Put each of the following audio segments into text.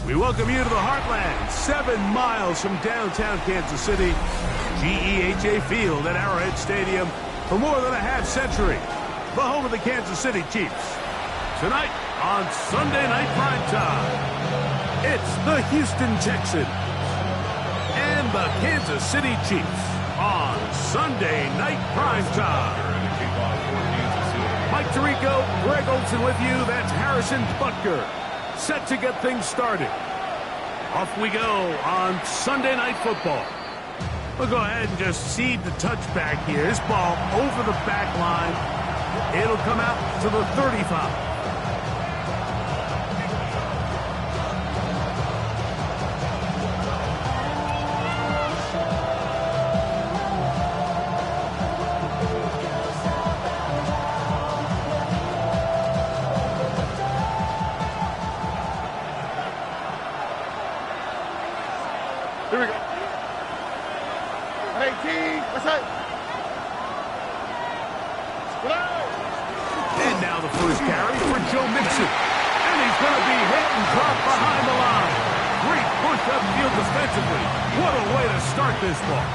We welcome you to the Heartland, 7 miles from downtown Kansas City. GEHA Field at Arrowhead Stadium for more than a half-century. The home of the Kansas City Chiefs. Tonight on Sunday Night Primetime, it's the Houston Texans and the Kansas City Chiefs on Sunday Night Primetime. Mike Tirico, Greg Olson with you. That's Harrison Butker. Set to get things started. Off we go on Sunday Night Football. We'll go ahead and just seed the touchback here. This ball over the back line. It'll come out to the 35. Here we go. Hey, team, what's up? And now the first carry for Joe Mixon. And he's going to be hit and dropped behind the line. Great push upfield defensively. What a way to start this ball.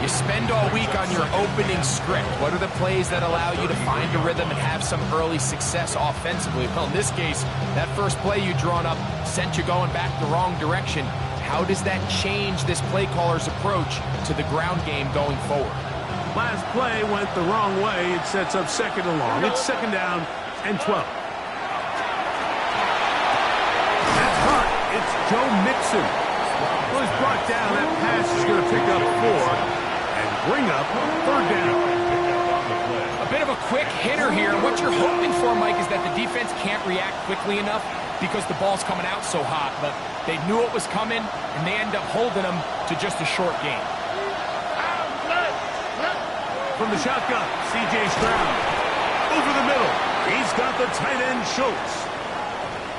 You spend all week on your opening script. What are the plays that allow you to find a rhythm and have some early success offensively? Well, in this case, that first play you drawn up sent you going back the wrong direction. How does that change this play caller's approach to the ground game going forward? Last play went the wrong way. It sets up second and long. It's second down and 12. That's hurt. It's Joe Mixon. Well, he's brought down. That pass is going to pick up 4 and bring up third down. A bit of a quick hitter here. What you're hoping for, Mike, is that the defense can't react quickly enough because the ball's coming out so hot, but they knew it was coming, and they end up holding them to just a short game. From the shotgun, C.J. Stroud. Over the middle, he's got the tight end Schultz.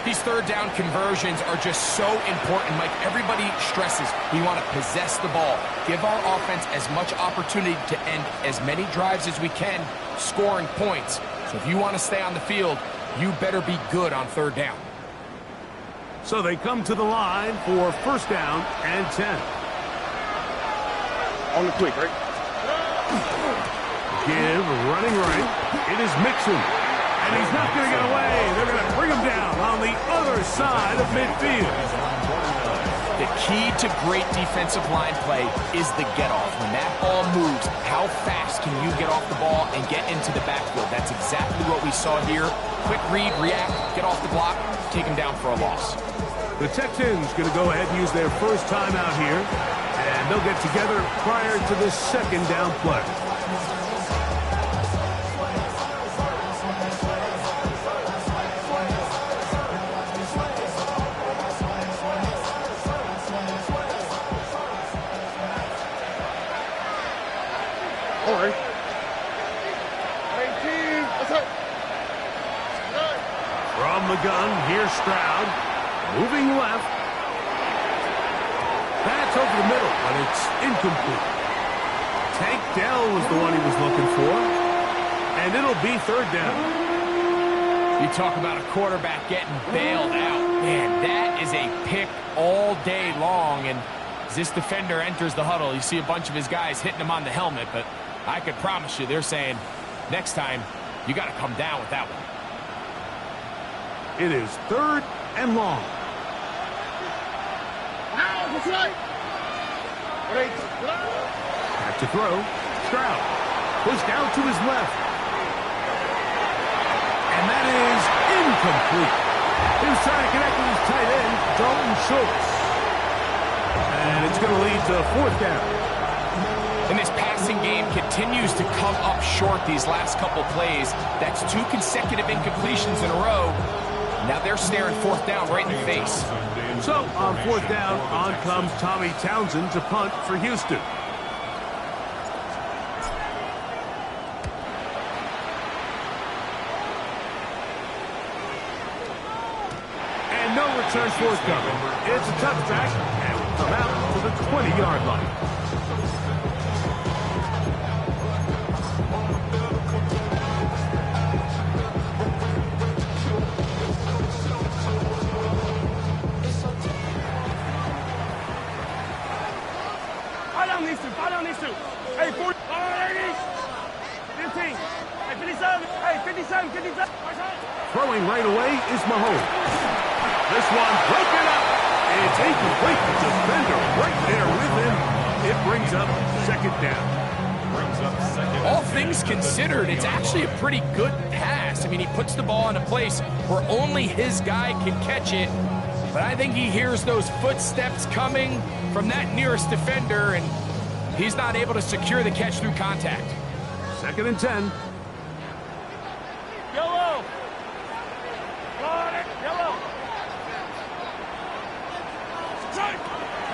These third down conversions are just so important, Mike. Everybody stresses we want to possess the ball. Give our offense as much opportunity to end as many drives as we can, scoring points. So if you want to stay on the field, you better be good on third down. So they come to the line for first down and 10. On the quick, right? Give, running right. It is Mixon. And he's not going to get away. They're going to bring him down on the other side of midfield. The key to great defensive line play is the get-off. When that ball moves, how fast can you get off the ball and get into the backfield? That's exactly what we saw here. Quick read, react, get off the block, take him down for a loss. The Texans going to go ahead and use their first time out here, and they'll get together prior to the second down play. All right. Hey, team, what's up? From the gun, here's Stroud. Moving left. That's over the middle, but it's incomplete. Tank Dell was the one he was looking for. And it'll be third down. You talk about a quarterback getting bailed out. Man, that is a pick all day long. And as this defender enters the huddle, you see a bunch of his guys hitting him on the helmet. But I could promise you, they're saying, next time, you got to come down with that one. It is third and long. That's right. Back to throw. Stroud. Pushed out to his left. And that is incomplete. He was trying to connect with his tight end, Dalton Schultz. And it's going to lead to fourth down. And this passing game continues to come up short these last couple plays. That's 2 consecutive incompletions in a row. Now they're staring fourth down right in the face. So on fourth down, on comes Tommy Townsend to punt for Houston. And no return forthcoming. It's a touchback, and we come out to the 20-yard line. Throwing right away is Mahomes. This one broken up. It's incomplete. Defender right there with him. It brings up second down. All things considered, it's actually a pretty good pass. I mean, he puts the ball in a place where only his guy can catch it. But I think he hears those footsteps coming from that nearest defender, and he's not able to secure the catch through contact. 2nd and 10. Yellow. Yellow.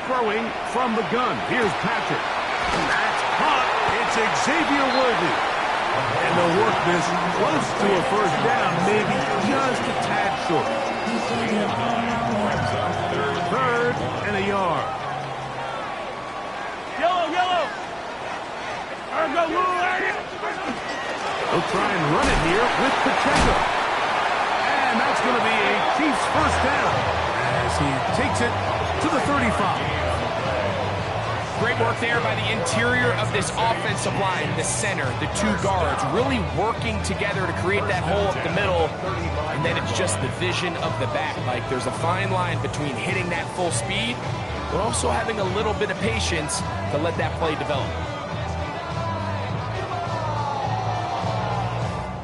Throwing from the gun. Here's Patrick. That's caught. It's Xavier Worthy. And they'll work this close to a first down, maybe just a tad short. 3rd and a yard. Yellow. They'll try and run it here with Pacheco. And that's going to be a Chiefs first down as he takes it to the 35. Great work there by the interior of this offensive line, the center, the 2 guards, really working together to create that hole up the middle, and then it's just the vision of the back. Like, there's a fine line between hitting that full speed, but also having a little bit of patience to let that play develop.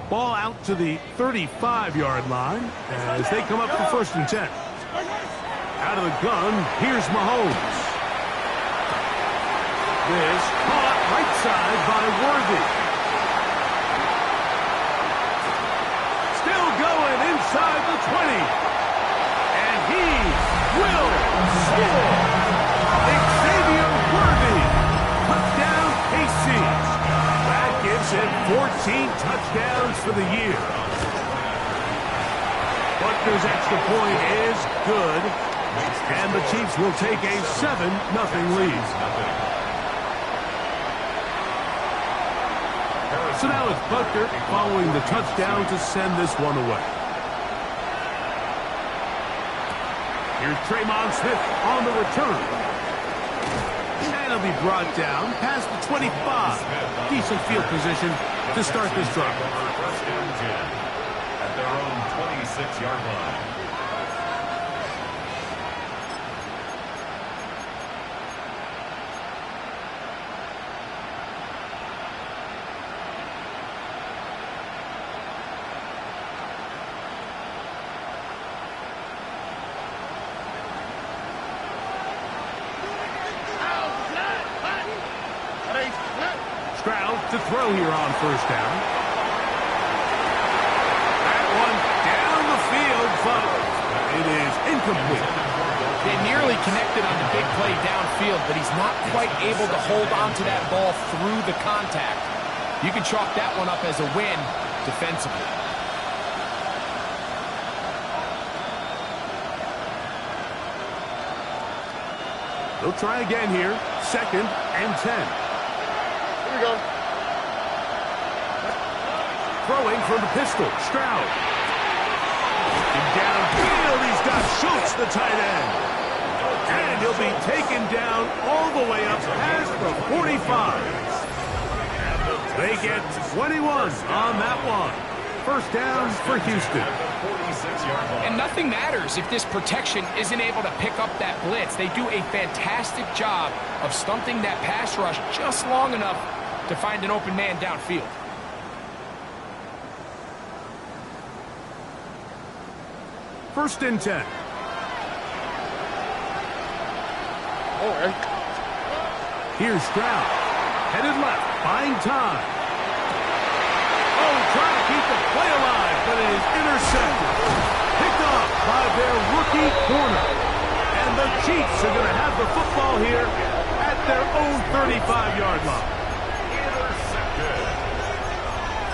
Ball out to the 35-yard line as they come up for 1st and 10. Out of the gun, here's Mahomes. This caught right side by Worthy. Still going inside the 20. And he will score. Xavier Worthy. Touchdown, KC. That gives him 14 touchdowns for the year. Butker's extra point is good. And the Chiefs will take a 7-0 lead. So now it's Butker following the touchdown to send this one away. Here's Tremon Smith on the return. And he'll be brought down past the 25. Decent field position to start this drive. First and 10 at their own 26-yard line. To throw here on first down. That one down the field, but it is incomplete. They nearly connected on the big play downfield, but he's not quite able to hold on to that ball through the contact. You can chalk that one up as a win defensively. They'll try again here. 2nd and 10. Here we go. Throwing from the pistol, Stroud. And downfield, he's got Schultz, the tight end. And he'll be taken down all the way up past the 45. They get 21 on that one. First down for Houston. And nothing matters if this protection isn't able to pick up that blitz. They do a fantastic job of stunting that pass rush just long enough to find an open man downfield. First and 10. All right. Here's Stroud. Headed left, buying time. Oh, trying to keep the play alive, but it is intercepted. Picked off by their rookie corner. And the Chiefs are going to have the football here at their own 35-yard line. Intercepted.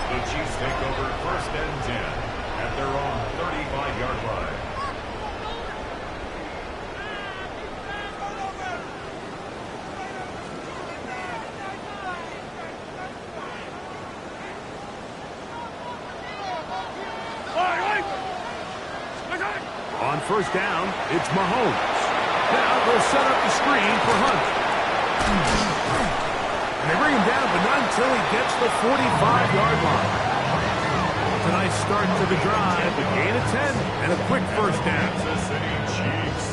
The Chiefs take over 1st and 10 at their own 35-yard line. On first down, it's Mahomes. Now they'll set up the screen for Hunt. And they bring him down, but not until he gets the 45-yard line. That's a nice start to the drive. A gain of 10 and a quick first down.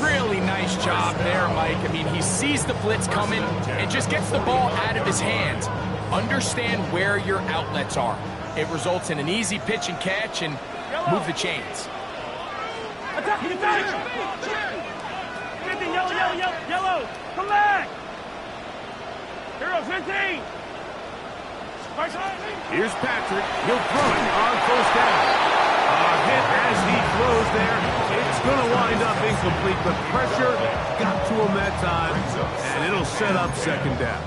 Really nice job there, Mike. I mean, he sees the blitz coming and just gets the ball out of his hands. Understand where your outlets are. It results in an easy pitch and catch and move the chains. Yellow, come back. Hero 15. Here's Patrick. He'll throw it on first down. A hit as he throws there. It's going to wind up incomplete, but pressure got to him that time, and it'll set up second down.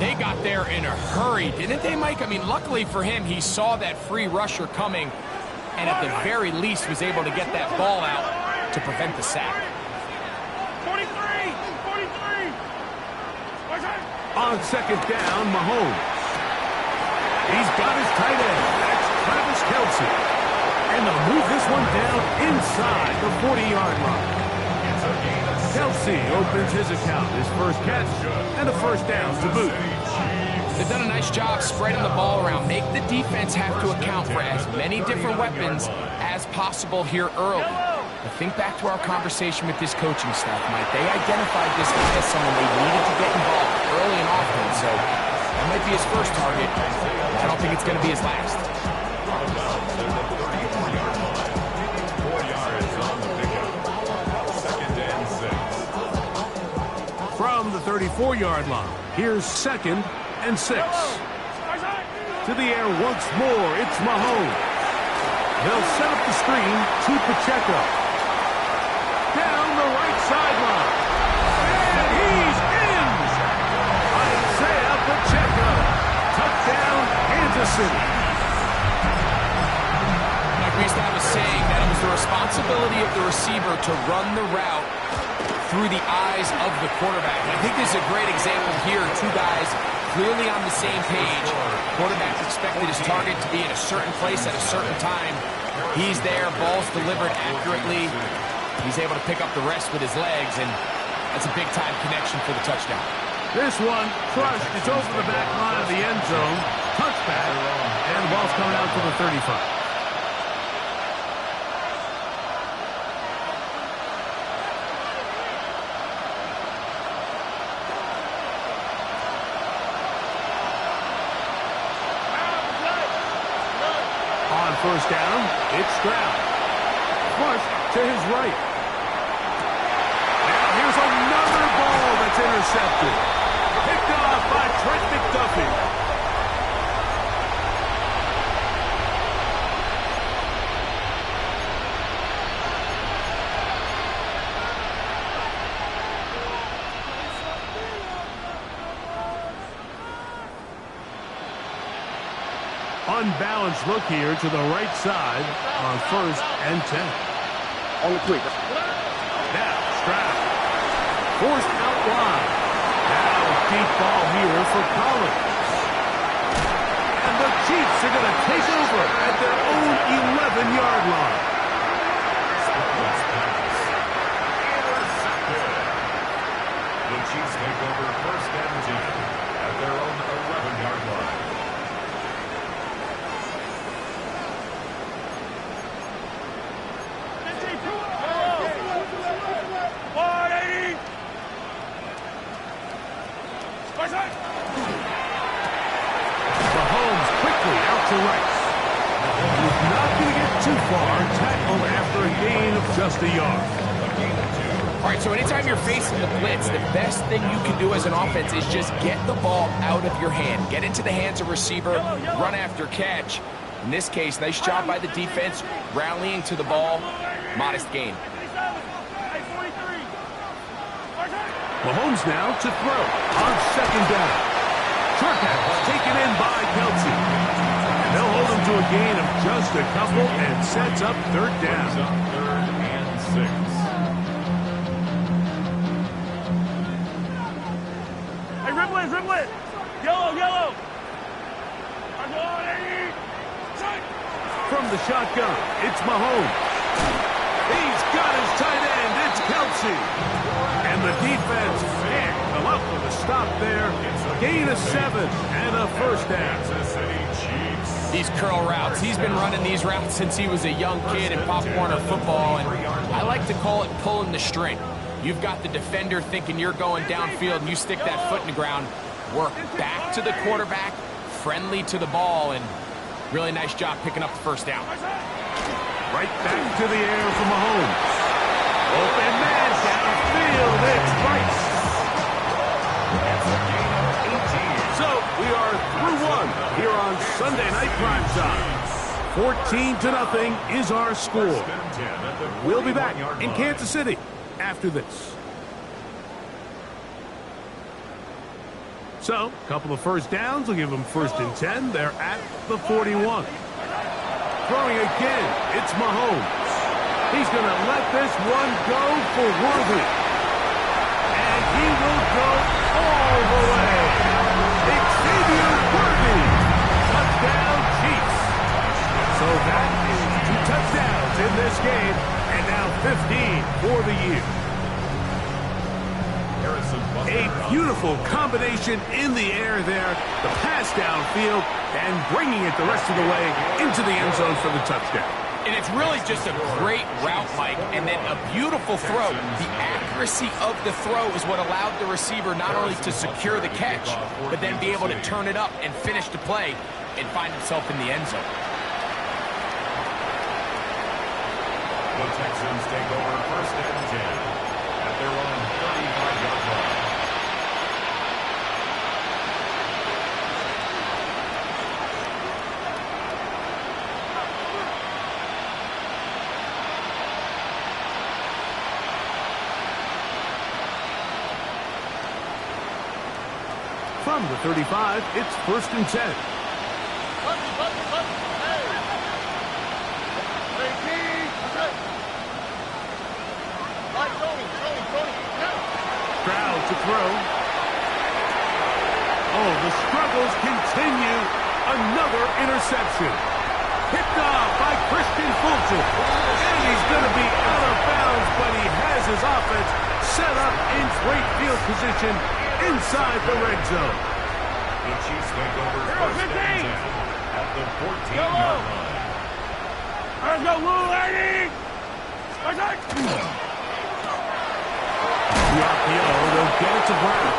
They got there in a hurry, didn't they, Mike? I mean, luckily for him, he saw that free rusher coming, and at the very least was able to get that ball out to prevent the sack. 43. On second down, Mahomes. He's got his tight end. That's Travis Kelce. And they'll move this one down inside the 40-yard line. Kelce opens his account. His first catch and a first down to boot. They've done a nice job spreading the ball around. Make the defense have to account for as many different weapons as possible here early. But think back to our conversation with this coaching staff, Mike. They identified this guy as someone they needed to get involved early and often. So that might be his first target. I don't think it's going to be his last. 4 yards on the pickup. Second and 6. From the 34-yard line, here's second and 6. To the air once more, it's Mahomes. They'll set up the screen to Pacheco. Down the right sideline. And he's in! Isaiah Pacheco. Touchdown, Kansas City. Like Reestad was saying, that it was the responsibility of the receiver to run the route through the eyes of the quarterback. And I think this is a great example here. Two guys clearly on the same page. Quarterback expected his target to be in a certain place at a certain time. He's there, ball's delivered accurately. He's able to pick up the rest with his legs, and that's a big-time connection for the touchdown. This one crushed. It's over the back line of the end zone. Touchback, and the ball's coming out to the 35. First down, it's Stroud. Flush to his right. Now here's another ball that's intercepted. Picked off by Trent McDuffie. Unbalanced look here to the right side on first and 10. On the quick. Now Stroud. Forced out wide. Now a deep ball here for Collins. And the Chiefs are going to take over at their own 11-yard line. The Chiefs take over first and 10 at their own 11-yard line. Mahomes quickly out to right. He's not going to get too far. Tackle after a gain of just a yard. All right, so anytime you're facing the blitz, the best thing you can do as an offense is just get the ball out of your hand. Get into the hands of receiver, run after catch. In this case, nice job by the defense, rallying to the ball. Modest gain. Mahomes now to throw on second down. Short pass taken in by Kelce. They'll hold him to a gain of just a couple and sets up third down. Third and 6. Hey, Riblet. Yellow. From the shotgun, it's Mahomes. He's got his tight end. It's Kelce. And the defense can't come up with a stop there. Gain of 7 and a first down. Kansas City Chiefs These curl routes. He's been running these routes since he was a young kid in Pop Warner football, and I like to call it pulling the string. You've got the defender thinking you're going downfield, and you stick that foot in the ground, work back to the quarterback, friendly to the ball, and really nice job picking up the first down. Right back to the air for Mahomes. Open man downfield. It's Rice. So we are through one here on Sunday Night Prime Time. 14-0 is our score. We'll be back in Kansas City after this. So, a couple of first downs will give them 1st and 10. They're at the 41. Throwing again, it's Mahomes. He's going to let this one go for Worthy. And he will go all the way. Xavier Worthy. Touchdown, Chiefs. So that is 2 touchdowns in this game, and now 15 for the year. A beautiful combination in the air there, the pass downfield, and bringing it the rest of the way into the end zone for the touchdown. And it's really just a great route, Mike, and then a beautiful throw. The accuracy of the throw is what allowed the receiver not only to secure the catch, but then be able to turn it up and finish the play and find himself in the end zone. The Texans take over 1st and 10 at their own 35-yard line. From the 35, it's 1st and 10. Stroud to throw. Oh, the struggles continue. Another interception. Picked off by Christian Fulton. And he's going to be out of bounds, but he has his offense set up in great field position inside the red zone. The Chiefs take over 1st and 10 at the 14-yard line. Let's go, Lou, lady! The RPO, they'll get it to Brown.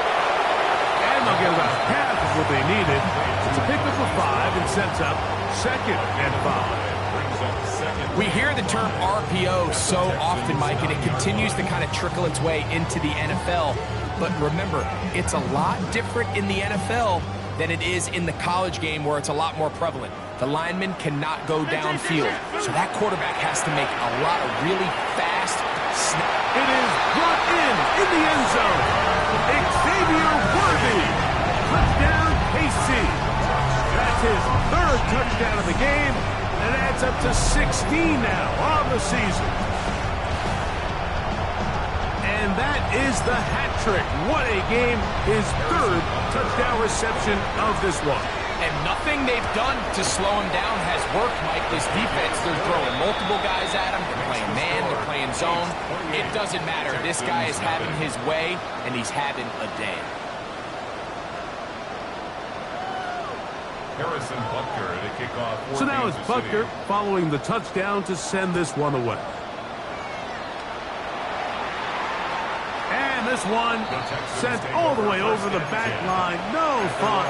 And they'll get about half of what they needed. It's a pickup of 5 and sets up 2nd and 5. We hear the term RPO so often, Mike, and it continues to kind of trickle its way into the NFL. But remember, it's a lot different in the NFL than it is in the college game where it's a lot more prevalent. The lineman cannot go downfield, so that quarterback has to make a lot of really fast snaps. It is brought in the end zone. Xavier Worthy. Touchdown, KC. That's his 3rd touchdown of the game. It adds up to 16 now on the season. And that is the hat trick. What a game. His 3rd touchdown reception of this one. And nothing they've done to slow him down has worked, Mike. This defense, they're throwing multiple guys at him. They're playing man, they're playing zone. It doesn't matter. This guy is having his way, and he's having a day. Harrison Butker to kick off. So now it's Butker following the touchdown to send this one away. And this one sent all the way over the back line. No thought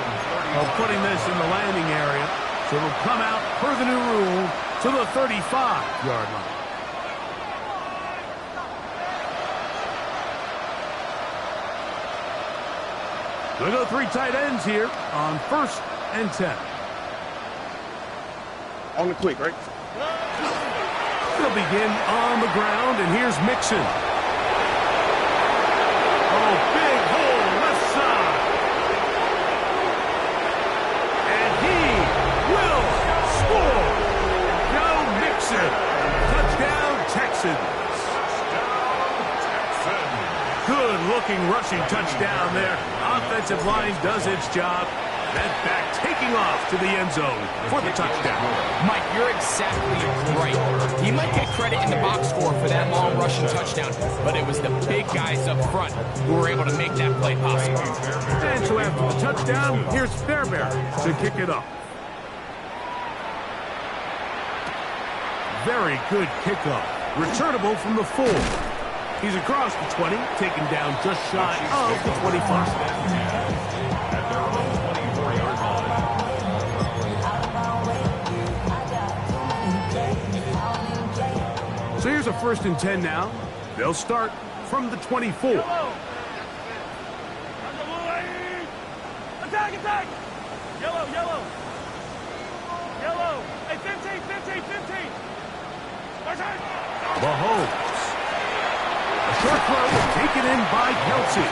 of putting this in the landing area. So it'll come out per the new rule to the 35-yard line. They'll go 3 tight ends here on 1st and 10. On the quick, right? They'll begin on the ground, and here's Mixon. Oh, big hole left side. And he will score. Joe Mixon. Touchdown, Texans. Good-looking rushing touchdown there. Offensive line does its job. That back taking off to the end zone for the touchdown. Mike, you're exactly right. He might get credit in the box score for that long rushing touchdown, but it was the big guys up front who were able to make that play possible. And so after the touchdown, here's Fairbairn to kick it off. very good kickoff. Returnable from the 4. He's across the 20, taken down just shy of the 25. At their own 24-yard line. So here's a 1st and 10 now. They'll start from the 24. Attack, attack! Yellow, yellow! Yellow! Hey, 15, 15, 15! Mahomes. A short throw taken in by Kelsey.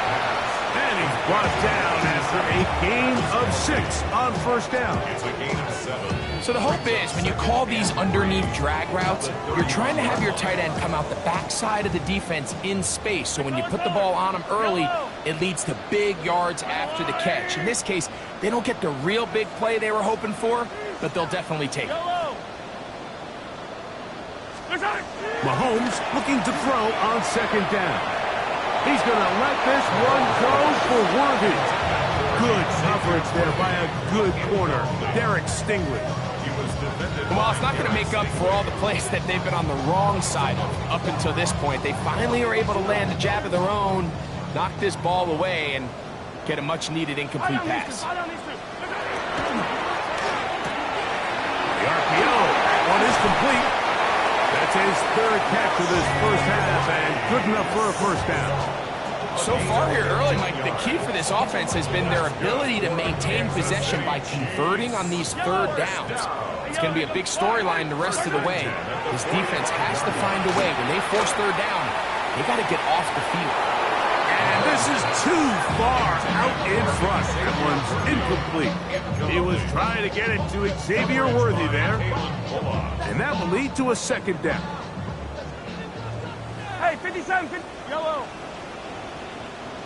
And he's brought down after a gain of 6 on 1st down. It's a gain of 7. So the hope is when you call these underneath drag routes, you're trying to have your tight end come out the backside of the defense in space. So when you put the ball on him early, it leads to big yards after the catch. In this case, they don't get the real big play they were hoping for, but they'll definitely take it. Mahomes looking to throw on 2nd down. He's going to let this one go for Worthy. Good coverage there by a good corner, Derek Stingley. Well, it's not going to make up for all the plays that they've been on the wrong side of up until this point. They finally are able to land a jab of their own, knock this ball away, and get a much-needed incomplete pass. The RPO, that one is complete. That's his 3rd catch of this 1st half, and good enough for a 1st down. So far here early, Mike, the key for this offense has been their ability to maintain possession by converting on these 3rd downs. It's going to be a big storyline the rest of the way. This defense has to find a way. When they force 3rd down, they got to get off the field. And this is too far out in front. That one's incomplete. He was trying to get it to Xavier Worthy there. And that will lead to a 2nd down. Hey, 57, 50, yellow.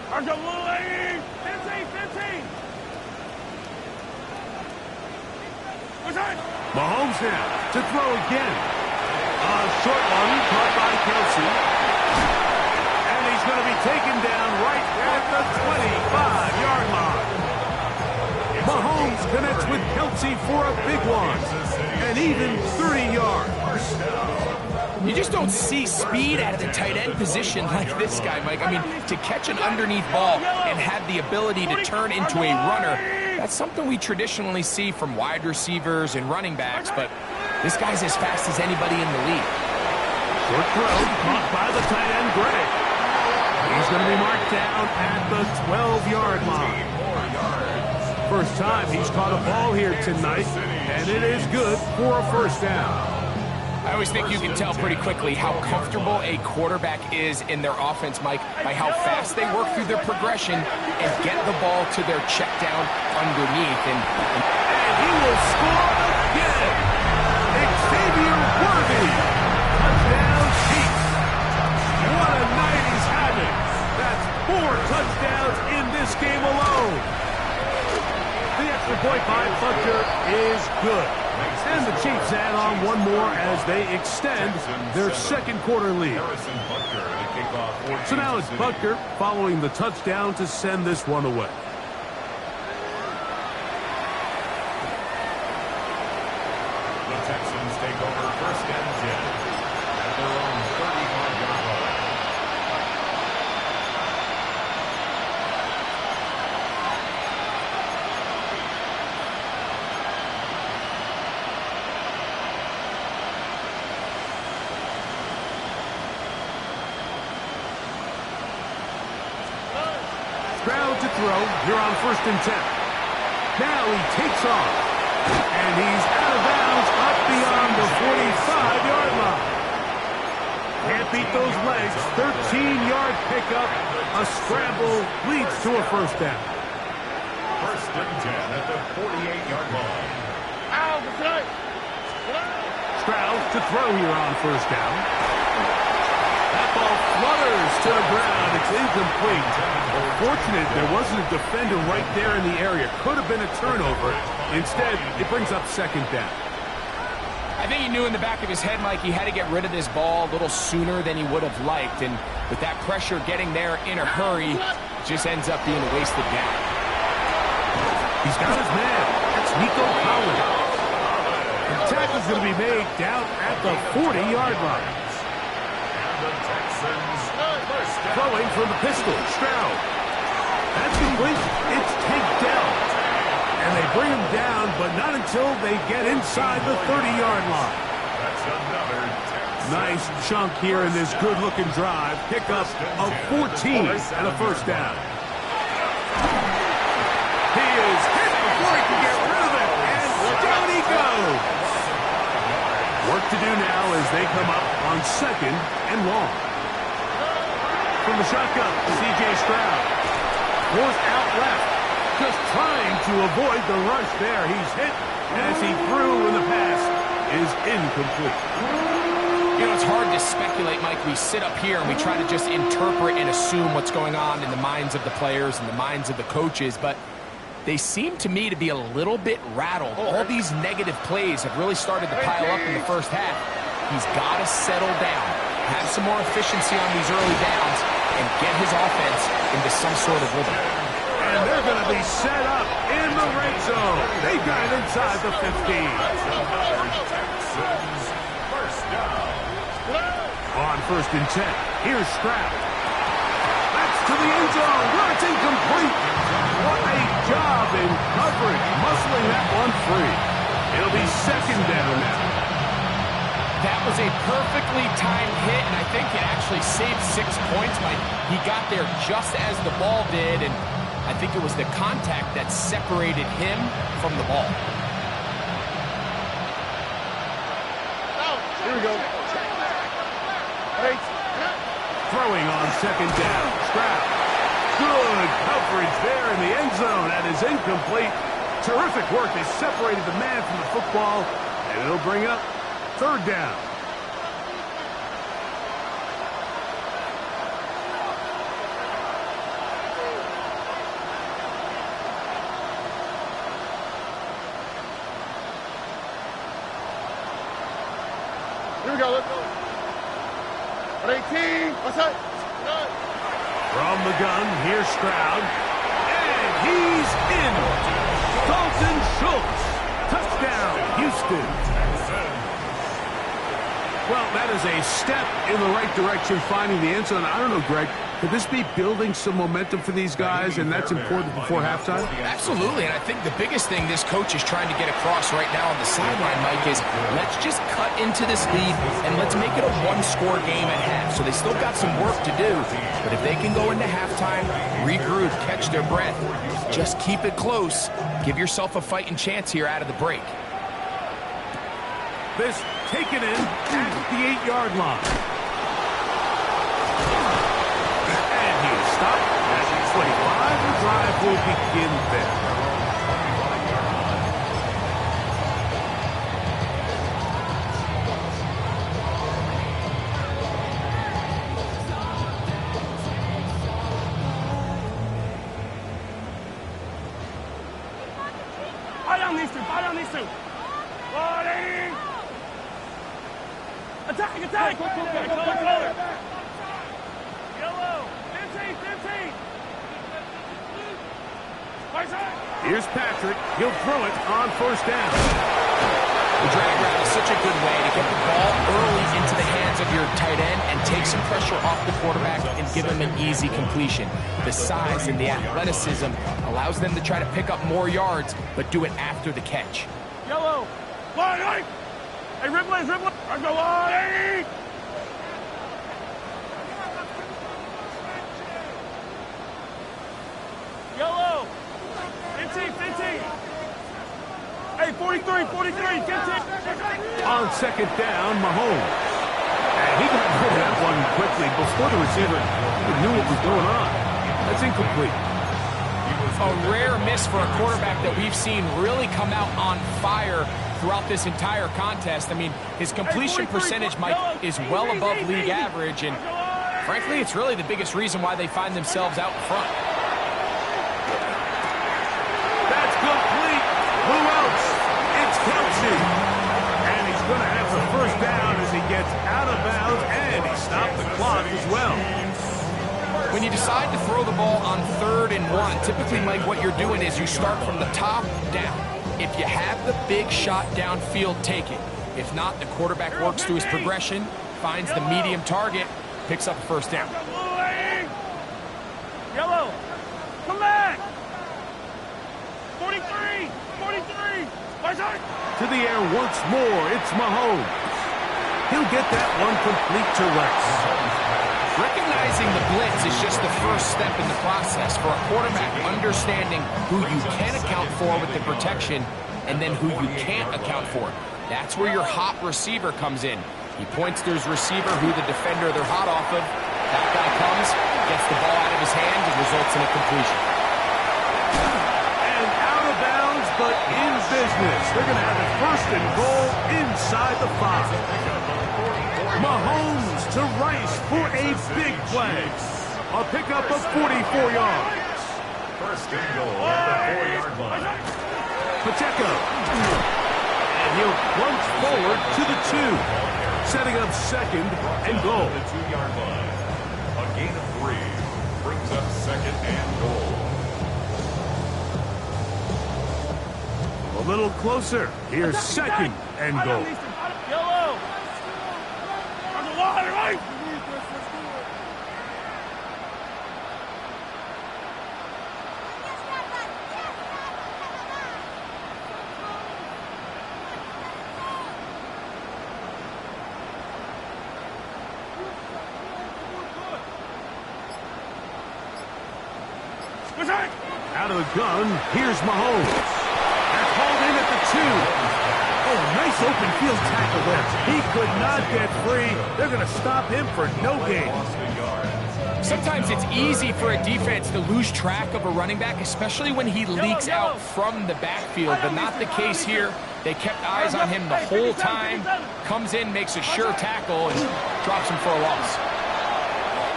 There's a little lady. 15, 15. Mahomes now to throw again. A short one caught by Kelsey. And he's going to be taken down right at the 25-yard line. Mahomes connects with Kelsey for a big one. And even 3 yards. You just don't see speed out of the tight end position like this guy, Mike. I mean, to catch an underneath ball and have the ability to turn into a runner, that's something we traditionally see from wide receivers and running backs, but this guy's as fast as anybody in the league. Short throw caught by the tight end, Gray. He's going to be marked down at the 12-yard line. First time he's caught a ball here tonight, and it is good for a 1st down. I always think you can tell pretty quickly how comfortable a quarterback is in their offense, Mike, by how fast they work through their progression and get the ball to their check down underneath. And he will score again. Xavier Worthy. Touchdown Chiefs. What a night he's having. That's 4 touchdowns in this game alone. The extra point by Butker is good. And the Chiefs add on one more as they extend their 2nd quarter lead. So now it's Butker following the touchdown to send this one away. The Texans take over 1st and 10 at their own 35-yard line. Crowd to throw here on 1st and 10. Now he takes off. And he's out of bounds up beyond the 45-yard line. Can't beat those legs. 13-yard pickup. A scramble leads to a 1st down. 1st and 10 at the 48-yard line. Stroud to throw here on 1st down. That ball flutters to the ground. It's incomplete. Fortunate there wasn't a defender right there in the area. Could have been a turnover. Instead, it brings up 2nd down. I think he knew in the back of his head, Mike, he had to get rid of this ball a little sooner than he would have liked. And with that pressure getting there in a hurry, just ends up being a wasted down. He's got his man. That's Nico Collins. The tackle's going to be made down at the 40-yard line. And the Texans first down. Throwing from the pistol, Stroud. That's complete. It's taken down. And they bring him down, but not until they get inside the 30-yard line. That's another Texans. Nice chunk here in this good-looking drive. Pickup of 14 and a first down. He is hit before he can get rid of it, and down he goes. Work to do now as they come up on 2nd and long. From the shotgun, C.J. Stroud. Fourth out left. Just trying to avoid the rush there. He's hit as he threw, and the pass is incomplete. You know, it's hard to speculate, Mike. We sit up here and we try to just interpret and assume what's going on in the minds of the players and the minds of the coaches, but they seem to me to be a little bit rattled. All these negative plays have really started to pile up in the first half. He's got to settle down, have some more efficiency on these early downs, and get his offense into some sort of rhythm. And they're going to be set up in the red zone. They got it inside the 15. Texans first down. On 1st and 10, here's Stroud. That's to the end zone, where it's incomplete. What a job in coverage, muscling that one free. It'll be 2nd down now. That was a perfectly timed hit, and I think it actually saved 6 points. He got there just as the ball did, and I think it was the contact that separated him from the ball. Here we go. Throwing on 2nd down, Stroud. Good coverage there in the end zone. That is incomplete. Terrific work. They separated the man from the football, and it'll bring up 3rd down. Here we go. Let's go. 18. What's up? From the gun, here's Stroud. And he's in. Dalton Schultz. Touchdown, Houston. Well, that is a step in the right direction, finding the end zone. I don't know, Greg. Could this be building some momentum for these guys, and that's important before halftime? Absolutely, and I think the biggest thing this coach is trying to get across right now on the sideline, Mike, is let's just cut into this lead, and let's make it a one-score game at half. So they still got some work to do, but if they can go into halftime, regroup, catch their breath, just keep it close, give yourself a fighting chance here out of the break. This taken in at the 8-yard line. Stop at 25. The drive will begin there. Fire down these two. Fire down these two. Loading. Attack. Attack. Color. Yellow. 15. Here's Patrick. He'll throw it on 1st down. The drag route is such a good way to get the ball early into the hands of your tight end and take some pressure off the quarterback and give him an easy completion. The size and the athleticism allows them to try to pick up more yards, but do it after the catch. Yellow. Line. Hey, Ripley. I go line. Yellow. 15. Hey, 43, 15. On 2nd down, Mahomes. And he got rid of that one quickly before the receiver even knew what was going on. That's incomplete. A rare miss for a quarterback that we've seen really come out on fire throughout this entire contest. I mean, his completion percentage, Mike, is well above league average, and frankly, it's really the biggest reason why they find themselves out in front. That's complete. Who else? It's Kelsey. And he's going to have the 1st down as he gets out of bounds, and he stopped the clock as well. When you decide to throw the ball on 3rd and 1, typically, Mike, what you're doing is you start from the top down. If you have the big shot downfield, take it. If not, the quarterback works through his progression, finds the medium target, picks up a first down. Yellow, come back. 43, 43. To the air once more, it's Mahomes. He'll get that one complete to Rex. Recognizing the blitz is just the first step in the process for a quarterback, understanding who you can account for with the protection and then who you can't account for. That's where your hot receiver comes in. He points to his receiver who the defender they're hot off of. That guy comes, gets the ball out of his hands, and results in a completion. And out of bounds, but in business. They're going to have it first and goal inside the 5. Mahomes to Rice for a big play. A pickup of 44 yards. First and goal at the 4-yard line. Pacheco. And he'll plunge forward to the 2. Setting up second and goal. The 2-yard line. A gain of 3 brings up second and goal. A little closer. Here's second and goal. Yellow. On the line, right? Out of the gun, here's Mahomes. That's hauled in at the 2. Oh, nice open field tackle there. He could not get free. They're going to stop him for no gain. Sometimes it's easy for a defense to lose track of a running back, especially when he leaks out from the backfield, but not the case here. They kept eyes on him the whole time. Comes in, makes a sure tackle, and drops him for a loss.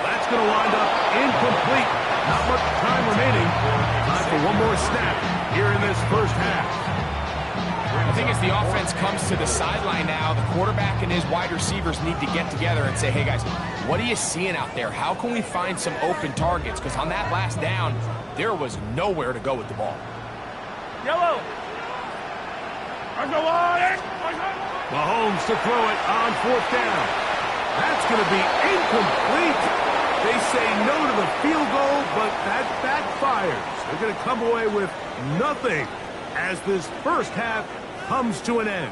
That's going to wind up incomplete. Not much time remaining. Time for one more snap here in this first half. I think as the offense comes to the sideline now, the quarterback and his wide receivers need to get together and say, hey guys, what are you seeing out there? How can we find some open targets? Because on that last down, there was nowhere to go with the ball. Yellow. Mahomes to throw it on 4th down. That's going to be incomplete. They say no to the field goal, but that backfires. They're going to come away with nothing as this first half comes to an end.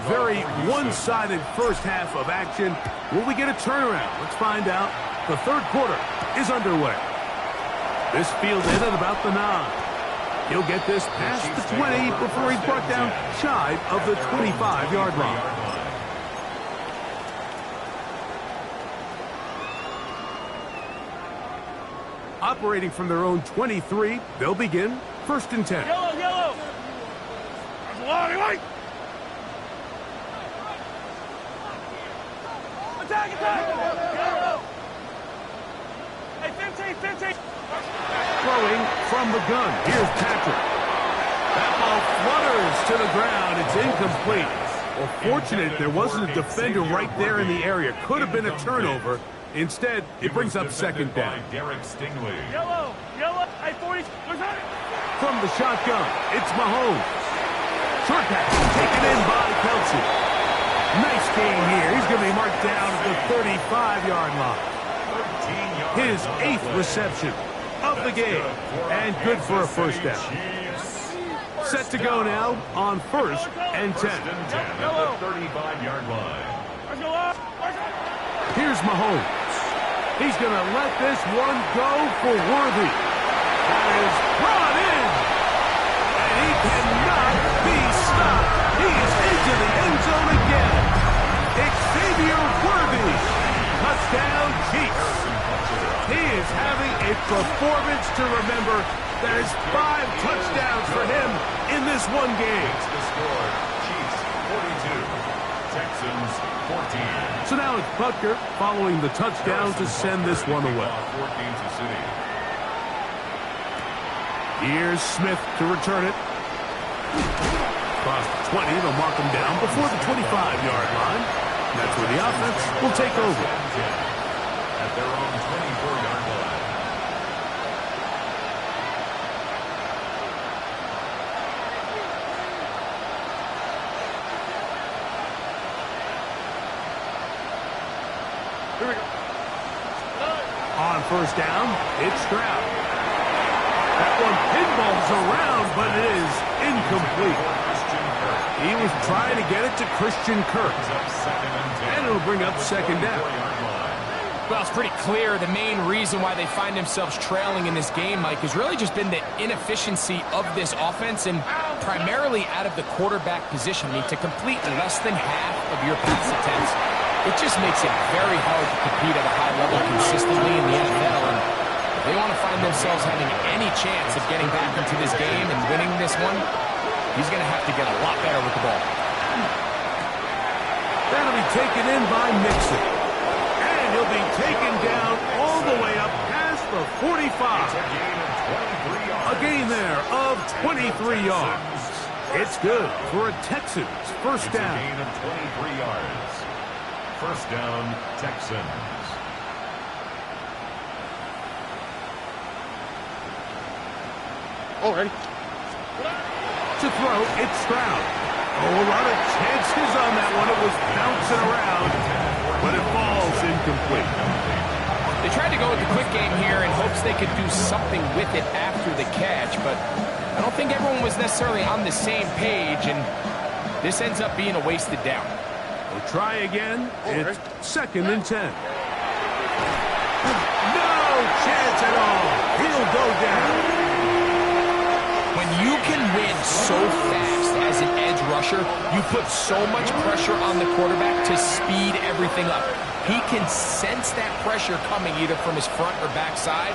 Very one-sided first half of action. Will we get a turnaround? Let's find out. The third quarter is underway. This field in at about the 9. He'll get this past the 20 before he's brought down shy of the 25-yard line. Operating from their own 23, they'll begin 1st and 10. Yellow, yellow. Attack, attack. Yellow. Hey, 15. Throwing from the gun. Here's Patrick. That ball flutters to the ground. It's incomplete. Well, fortunate there wasn't a defender right there in the area. Could have been a turnover. Instead, it brings up second down. Yellow. Hey, 40. From the shotgun, it's Mahomes. Short pass taken in by Kelsey. Nice game here. He's going to be marked down at the 35-yard line. His 8th reception of the game, and good for a first down. Set to go now on 1st and 10. At the 35-yard line. Here's Mahomes. He's going to let this one go for Worthy. That is brought in, and he cannot be stopped. He is into the end zone again. Xavier Worthy, touchdown Chiefs. He is having a performance to remember. That is 5 touchdowns for him in this one game. The score, Chiefs 42, Texans 14. So now it's Butker following the touchdown to send this one away. Here's Smith to return it. Across the 20, they'll mark him down before the 25-yard line. That's where the offense will take over. At their own 24-yard line. On first down, it's Stroud. That one pinballs around, but it is incomplete. He was trying to get it to Christian Kirk. And it'll bring up second down. Well, it's pretty clear the main reason why they find themselves trailing in this game, Mike, has really just been the inefficiency of this offense and primarily out of the quarterback position. I mean, to complete less than half of your pass attempts, it just makes it very hard to compete at a high level consistently in the NFL. And if they want to find themselves having any chance of getting back into this game and winning this one, he's going to have to get a lot better with the ball. That'll be taken in by Mixon. And he'll be taken down all the way up past the 45. A gain there of 23 yards. It's good for a Texans first down. A gain of 23 yards. First down, Texans. Already. To throw, it's Stroud. Oh, a lot of chances on that one. It was bouncing around, but it falls incomplete. They tried to go with the quick game here in hopes they could do something with it after the catch, but I don't think everyone was necessarily on the same page, and this ends up being a wasted down. We'll try again. It's second and 10. No chance at all. He'll go down. When you can win so fast as an edge rusher, you put so much pressure on the quarterback to speed everything up. He can sense that pressure coming either from his front or back side.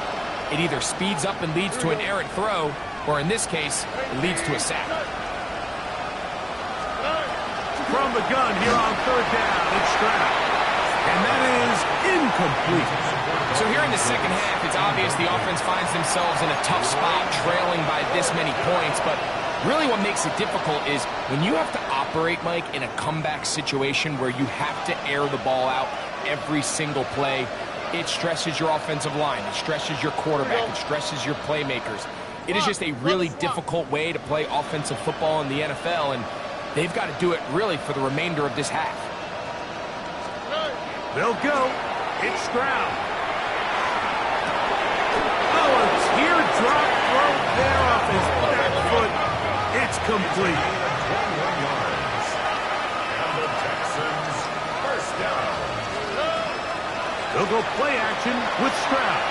It either speeds up and leads to an errant throw, or in this case, it leads to a sack. From the gun here on third down, it's Stroud. And that is incomplete. So here in the second half, it's obvious the offense finds themselves in a tough spot, trailing by this many points. But really what makes it difficult is when you have to operate, Mike, in a comeback situation where you have to air the ball out every single play, it stresses your offensive line. It stresses your quarterback. It stresses your playmakers. It is just a really difficult way to play offensive football in the NFL, and they've got to do it really for the remainder of this half. They'll go. It's Stroud. Oh, a teardrop throw there off his back foot. It's complete. 21 yards. And the Texans first down. They'll go play action with Stroud.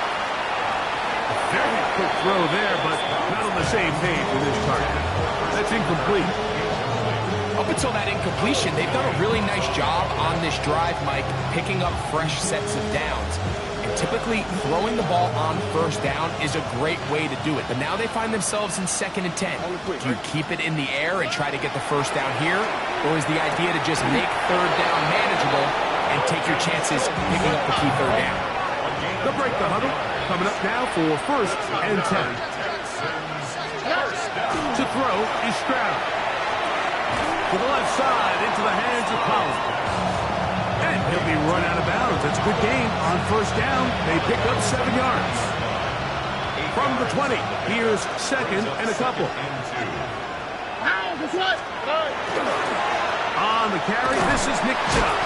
A very quick throw there, but not on the same page with his target. That's incomplete. Up until that incompletion, they've done a really nice job on this drive, Mike, picking up fresh sets of downs. And typically, throwing the ball on first down is a great way to do it. But now they find themselves in second and 10. Do you keep it in the air and try to get the first down here? Or is the idea to just make third down manageable and take your chances picking up the key third down? They'll break the huddle. Coming up now for first and 10. To throw is Stroud. To the left side, into the hands of Collins. And he'll be run out of bounds. It's a good game on first down. They pick up 7 yards. From the 20, here's second and a couple. On the carry, this is Nick Chubb.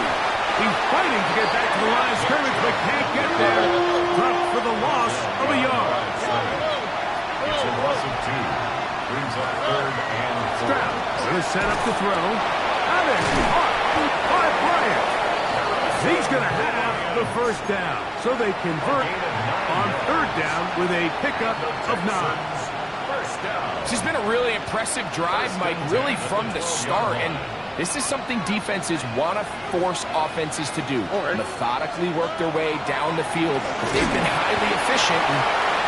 He's fighting to get back to the line of scrimmage, but can't get there. Dropped for the loss of a yard. It's a loss of 2. Brings up third and 4. Stroud is set up to throw. And it's caught by Bryant. He's going to have the first down. So they convert on third down with a pickup of 9. First down. This has been a really impressive drive, Mike, really from the start. And this is something defenses want to force offenses to do. Methodically work their way down the field. They've been highly efficient, and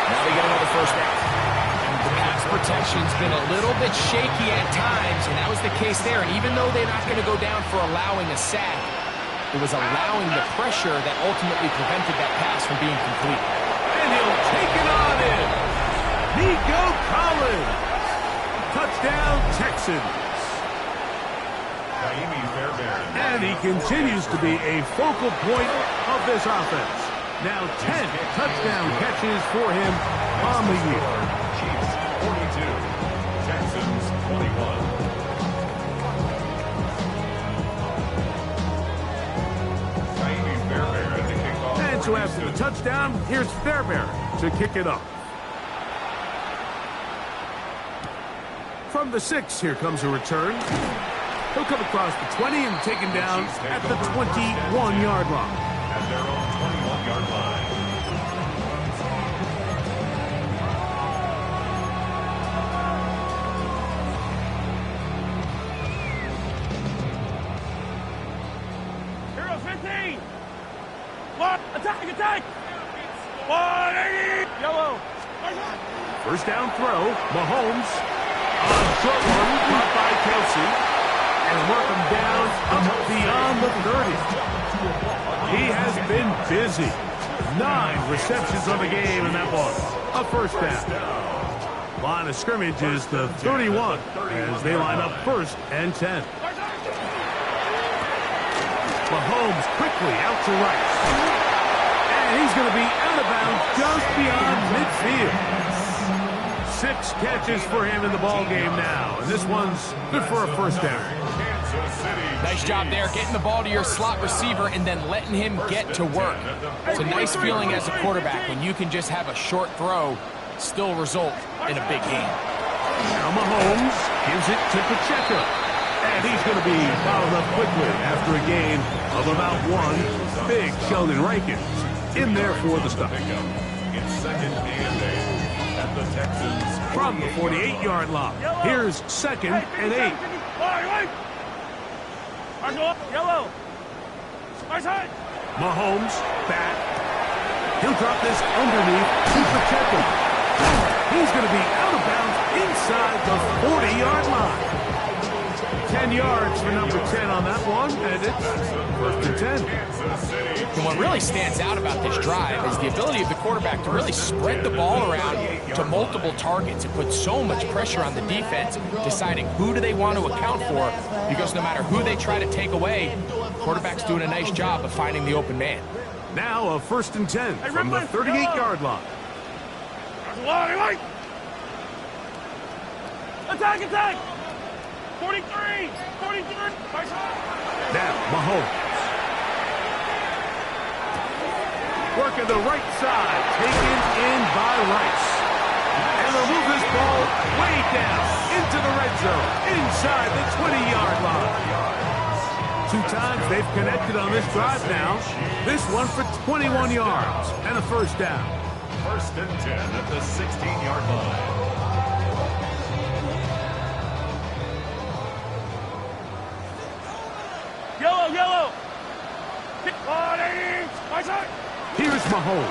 now they get another first down. The pass protection's been a little bit shaky at times, and that was the case there. And even though they're not going to go down for allowing a sack, it was allowing the pressure that ultimately prevented that pass from being complete. And he'll take it on in. Nico Collins. Touchdown, Texans. And he continues to be a focal point of this offense. Now 10 touchdown catches for him on the year. Chiefs 42, Texans 21. Fairbairn at the kickoff. So after the touchdown, here's Fairbairn to kick it off. From the 6, here comes a return. He'll come across the 20 and taken down at the 21-yard line. At their own 21-yard line. Hero 15. What? Attack! 180. Yellow. First down throw, Mahomes. On short one, caught by Kelsey. And work him down up beyond the 30. He has been busy. 9 receptions on the game, and that was a first down. Line of scrimmage is the 31 as they line up first and 10. Mahomes quickly out to Rice. And he's going to be out of bounds just beyond midfield. 6 catches for him in the ball game now. And this one's good for a first down. Nice job there, getting the ball to your slot receiver and then letting him get to work. It's a nice feeling as a quarterback when you can just have a short throw still result in a big game. Now Mahomes gives it to Pacheco. And he's going to be fouled up quickly after a gain of about 1. Big Sheldon Rankins in there for the stop. It's second and 8 at the Texans. From the 48-yard line, here's second and 8. Yellow. Mahomes back. He'll drop this underneath to Pacheco. He's going to be out of bounds inside the 40-yard line. 10 yards for number 10 on that one, and it's first and 10. And what really stands out about this drive is the ability of the quarterback to really spread the ball around to multiple targets. It puts so much pressure on the defense, deciding who do they want to account for, because no matter who they try to take away, quarterback's doing a nice job of finding the open man. Now a first and 10 from the 38-yard line. Attack! 43! Now Mahomes. Working the right side, taken in by Rice. And they'll move this ball way down into the red zone, inside the 20-yard line. 2 times they've connected on this drive now. This one for 21 yards and a first down. First and 10 at the 16-yard line. Yellow. 180. My side. Here's Mahomes.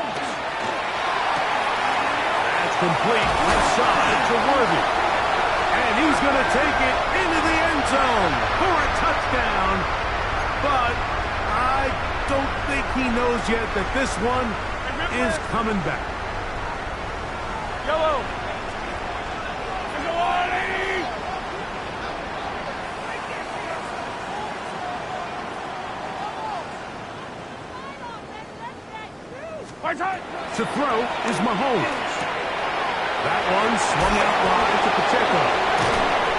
That's complete left side to Worthy. And he's going to take it into the end zone for a touchdown. But I don't think he knows yet that this one is coming back. Yellow. 180. To throw is Mahomes. That one swung out wide to Pacheco.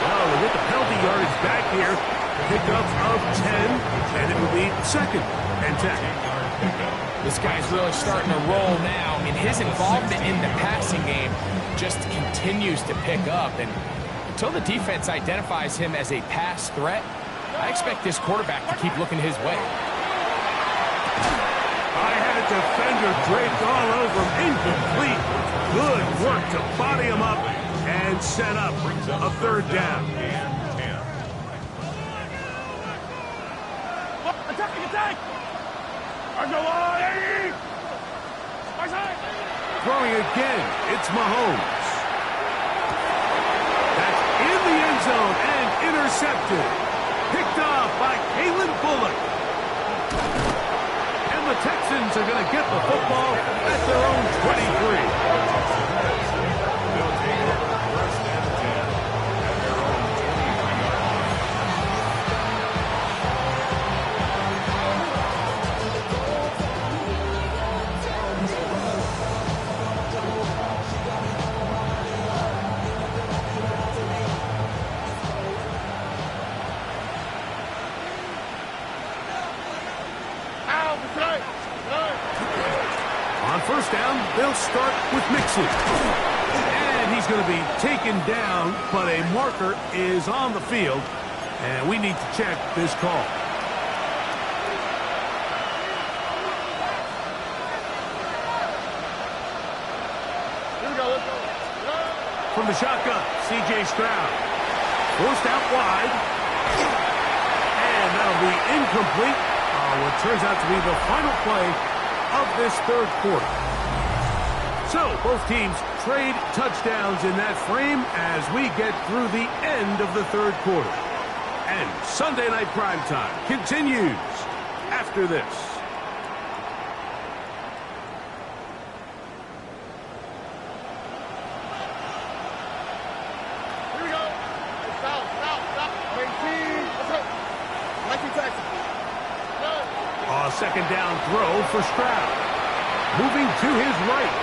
Well, they get the penalty yardage back here. Pickup of 10, and it will be second and 10. This guy's really starting to roll now. I mean, his involvement in the passing game just continues to pick up. And until the defense identifies him as a pass threat, I expect this quarterback to keep looking his way. Defender draped all over him, incomplete. Good work to body him up and set up a third down. Attack! Throwing again, it's Mahomes. That's in the end zone and intercepted. Picked off by Kalen Bullock. The Texans are going to get the football at their own 23. They'll start with Mixon. And he's going to be taken down, but a marker is on the field. And we need to check this call. From the shotgun, C.J. Stroud. Forced out wide. And that'll be incomplete. What turns out to be the final play of this third quarter. So, both teams trade touchdowns in that frame as we get through the end of the third quarter. And Sunday Night Primetime continues after this. Second down throw for Stroud. Moving to his right.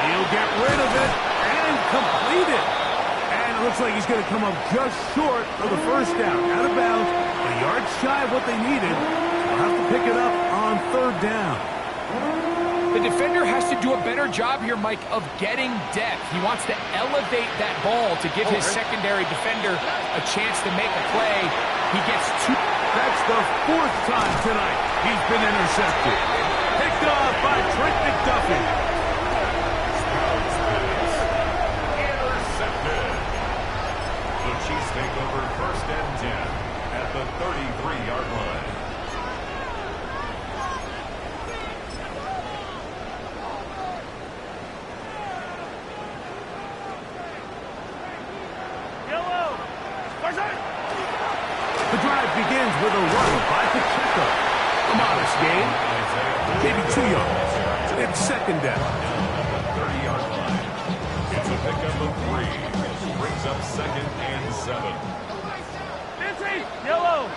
He'll get rid of it and complete it. And it looks like he's going to come up just short of the first down. Out of bounds, a yard shy of what they needed. They'll have to pick it up on third down. The defender has to do a better job here, Mike, of getting depth. He wants to elevate that ball to give his secondary defender a chance to make a play. He gets two. That's the fourth time tonight he's been intercepted. Picked off by Trent McDuffie. Intercepted. The Chiefs take over first and 10 at the 33-yard line. The drive begins with a run by Pacheco. A modest gain, maybe 2 yards. It's second down. 30-yard line. It's a pickup of 3. Brings up second and 7. Yellow.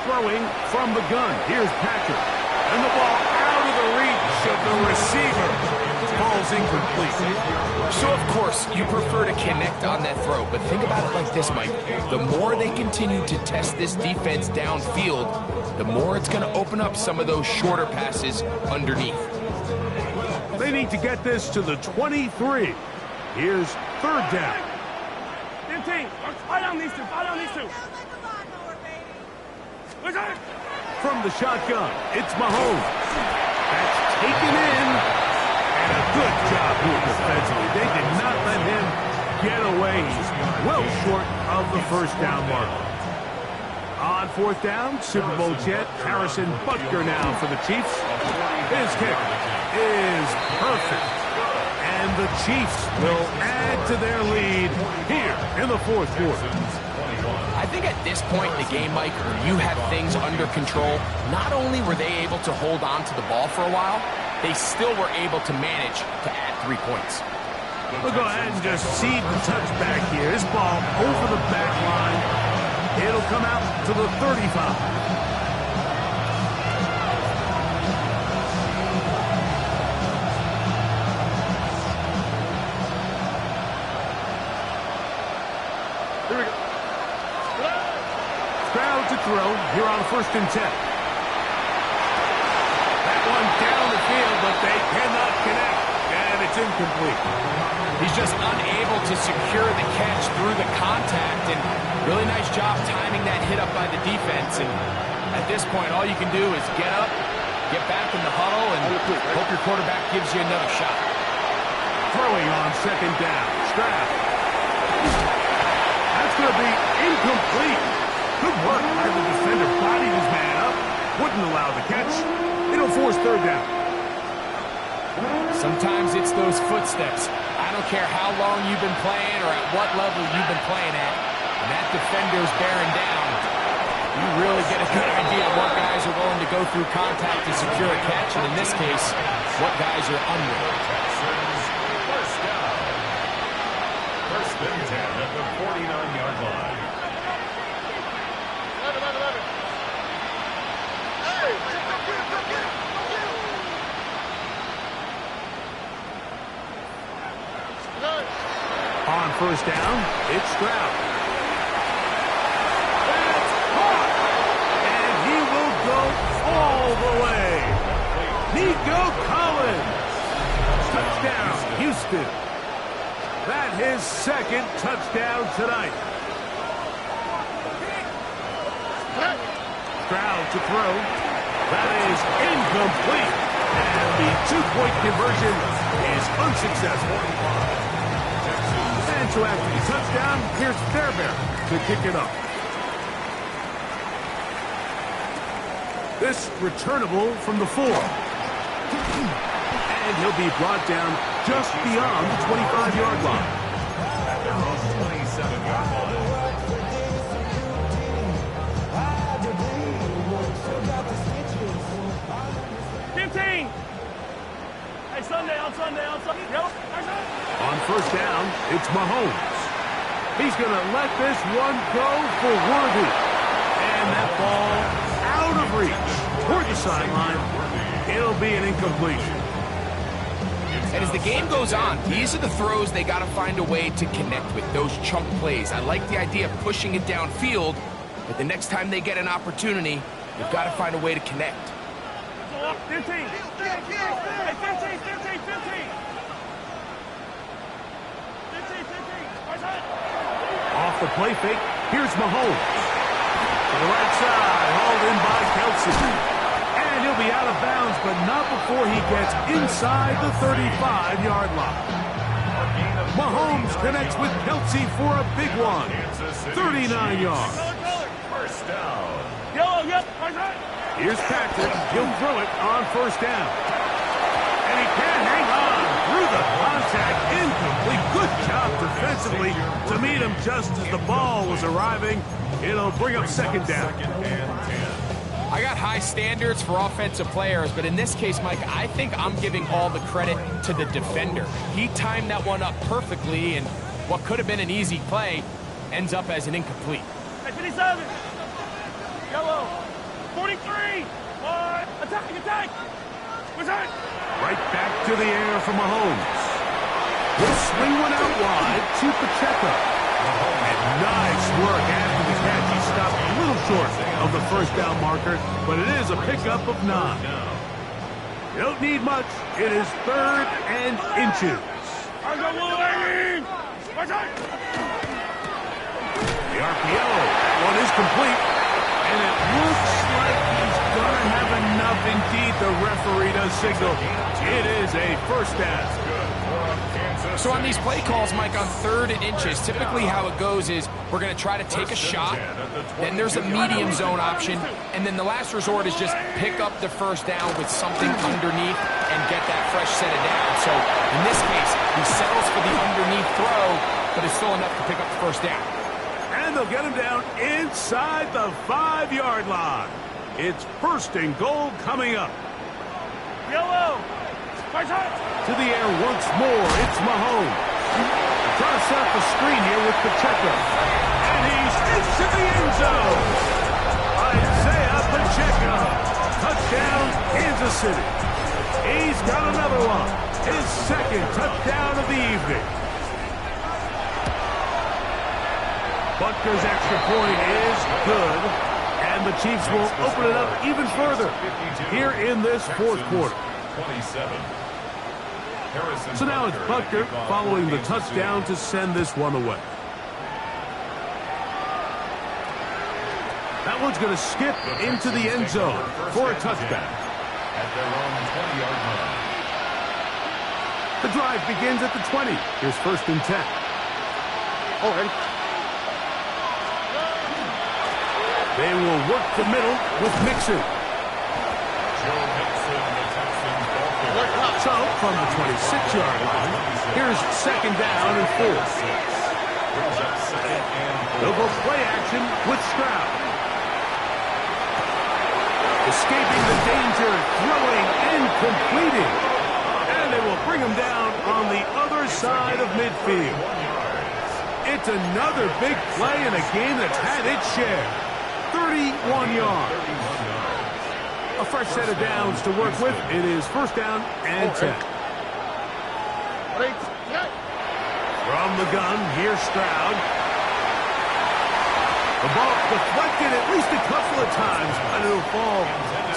Throwing from the gun. Here's Patrick. And the ball out of the reach of the receiver. Ball's incomplete. So, of course, you prefer to connect on that throw, but think about it like this, Mike. The more they continue to test this defense downfield, the more it's going to open up some of those shorter passes underneath. They need to get this to the 23. Here's third down. Fight on these two. From the shotgun, it's Mahomes. That's taken in. And a good job here defensively. They did not let him get away. He's well short of the first down mark. On fourth down, Super Bowl jet Harrison Butker now for the Chiefs. His kick is perfect. And the Chiefs will add to their lead here in the fourth quarter. I think at this point in the game, Mike, when you have things under control, not only were they able to hold on to the ball for a while, they still were able to manage to add 3 points. We'll go ahead and just seed the touchback here. This ball over the back line. It'll come out to the 35. Here we go. Stroud to throw here on first and 10. Down the field, but they cannot connect, and it's incomplete. He's just unable to secure the catch through the contact, and really nice job timing that hit up by the defense. And at this point, all you can do is get up, get back in the huddle, and hope your quarterback gives you another shot. Throwing on second down, Stroud. That's going to be incomplete. Good work by the defender, bodied his man up, wouldn't allow the catch. It'll force third down. Sometimes it's those footsteps. I don't care how long you've been playing or at what level you've been playing at. When that defender's bearing down, you really get a good idea of what guys are willing to go through contact to secure a catch, and in this case, what guys are unwilling. First and 10 at the 49-yard line. On first down, it's Stroud. That's caught! And he will go all the way. Nico Collins. Touchdown, Houston. That his second touchdown tonight. Stroud to throw. That is incomplete. And the two-point conversion is unsuccessful. And so after the touchdown, here's Fairbairn to kick it up. This returnable from the 4. And he'll be brought down just beyond the 25-yard line. At their own 27-yard line. 15. Hey, Sunday, on Sunday. Yep. On first down, it's Mahomes. He's going to let this one go for Worthy. And that ball out of reach toward the sideline. It'll be an incompletion. And as the game goes on, these are the throws they got to find a way to connect with, those chunk plays. I like the idea of pushing it downfield, but the next time they get an opportunity, they've got to find a way to connect. 15. Hey, 15. 15. Off the play fake, here's Mahomes. To the right side, hauled in by Kelsey. And he'll be out of bounds, but not before he gets inside the 35-yard line. Mahomes connects with Kelsey for a big one. 39 yards. First down. Yep. Here's Patrick. He'll throw it on first down. And he can't hang on through the contact. Incomplete. Good job defensively to meet him just as the ball was arriving. It'll bring up second down. Second and 10. I got high standards for offensive players, but in this case, Mike, I think I'm giving all the credit to the defender. He timed that one up perfectly, and what could have been an easy play ends up as an incomplete. Hey, 57. Yellow. 43. Attack. What's that? Right back to the air for Mahomes. He'll swing one out wide to Pacheco. And nice work after the catch. He stopped a little short of the first down marker, but it is a pickup of 9. You don't need much. It is 3rd and inches. I got Wolverine. The RPO. That one is complete. And it looks like he's going to have enough indeed. The referee does signal. It is a first down. So on these play calls, Mike, on 3rd and inches, typically how it goes is we're going to try to take a shot, then there's a medium zone option, and then the last resort is just pick up the first down with something underneath and get that fresh set of downs. So in this case, he settles for the underneath throw, but it's still enough to pick up the first down. And they'll get him down inside the 5-yard line. It's 1st and goal coming up. Yellow. To the air once more, it's Mahomes. Trying to set up the screen here with Pacheco. And he's into the end zone. Isaiah Pacheco. Touchdown, Kansas City. He's got another one. His second touchdown of the evening. Butker's extra point is good. And the Chiefs will open it up even further here in this 4th quarter. 27. So now it's Butker following the touchdown to send this one away. That one's going to skip into the end zone for a touchback. At their own 20-yard line. The drive begins at the 20. Here's 1st and 10. They will work the middle with Mixon. Joe Mixon, the Texans ball carrier. So from the 26-yard line, here's 2nd down and 4. Brings up 2nd and 4. They'll go play action with Stroud. Escaping the danger, throwing and completing. And they will bring him down on the other side of midfield. It's another big play in a game that's had its share. 31 yards. A fresh set of downs to work with. It is 1st down and 10. From the gun, here's Stroud. The ball deflected at least a couple of times, and it'll fall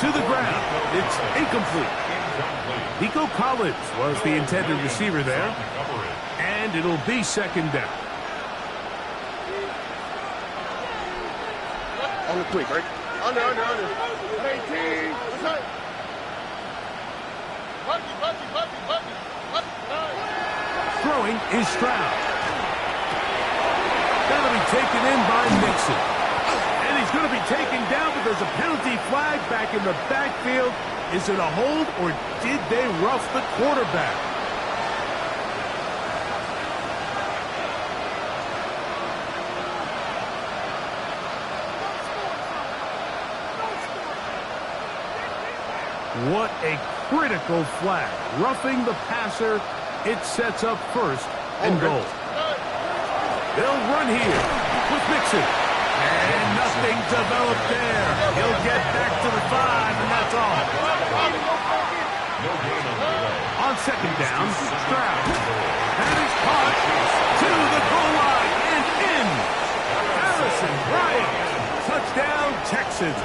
to the ground. It's incomplete. Nico Collins was the intended receiver there. And it'll be second down. On the quick, right? Under. 18. Throwing is Stroud. That'll be taken in by Mixon. And he's going to be taken down, but there's a penalty flag back in the backfield. Is it a hold, or did they rough the quarterback? What a critical flag. Roughing the passer. It sets up first and goal. They'll run here with Mixon. And nothing developed there. He'll get back to the 5, and that's all. On second down, Stroud. And he's caught to the goal line and in. Harrison Bryant. Touchdown, Texans.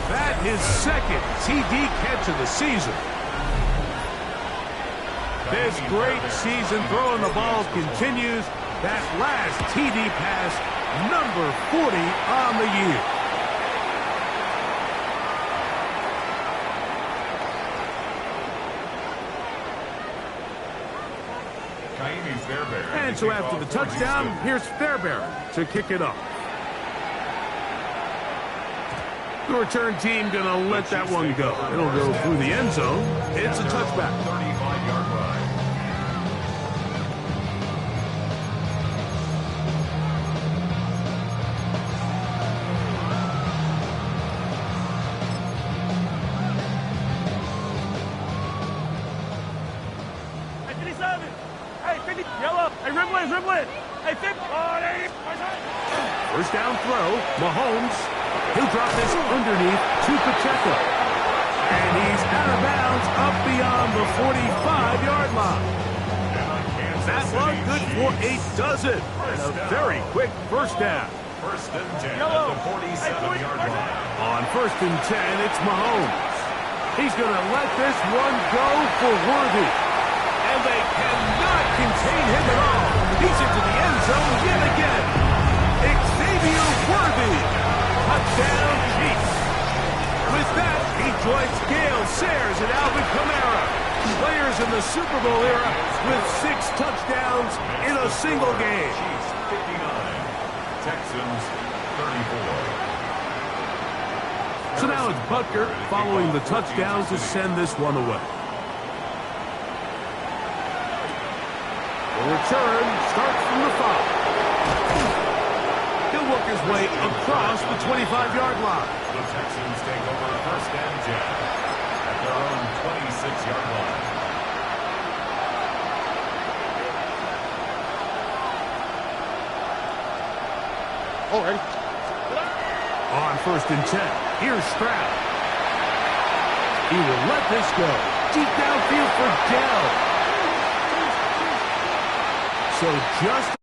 That is second TD catch of the season. This great season throwing the ball continues. That last TD pass, number 40 on the year. And so after the touchdown, here's Fairbairn to kick it off. The return team going to let that one go. It'll go through the end zone. It's a touchback. 35-yard line. First down throw, Mahomes. He'll drop this underneath to Pacheco. And he's out of bounds up beyond the 45-yard line. That one good for a dozen. And a very quick first down. First and 10 at the 47-yard line. On first and 10, it's Mahomes. He's going to let this one go for Worthy. And they cannot contain him at all. He's into the end zone yet again. Xavier Worthy. Touchdown, Chiefs. With that, he joins Gale Sayers and Alvin Kamara, players in the Super Bowl era with 6 touchdowns in a single game. Chiefs 59, Texans 34. So now it's Butker following the touchdown to send this one away. The return starts from the 5. He'll work his way across the 25-yard line. The Texans take over first and 10 at their own 26-yard line. Oh, ready? On first and 10, here's Stroud. He will let this go. Deep downfield for Dell. So just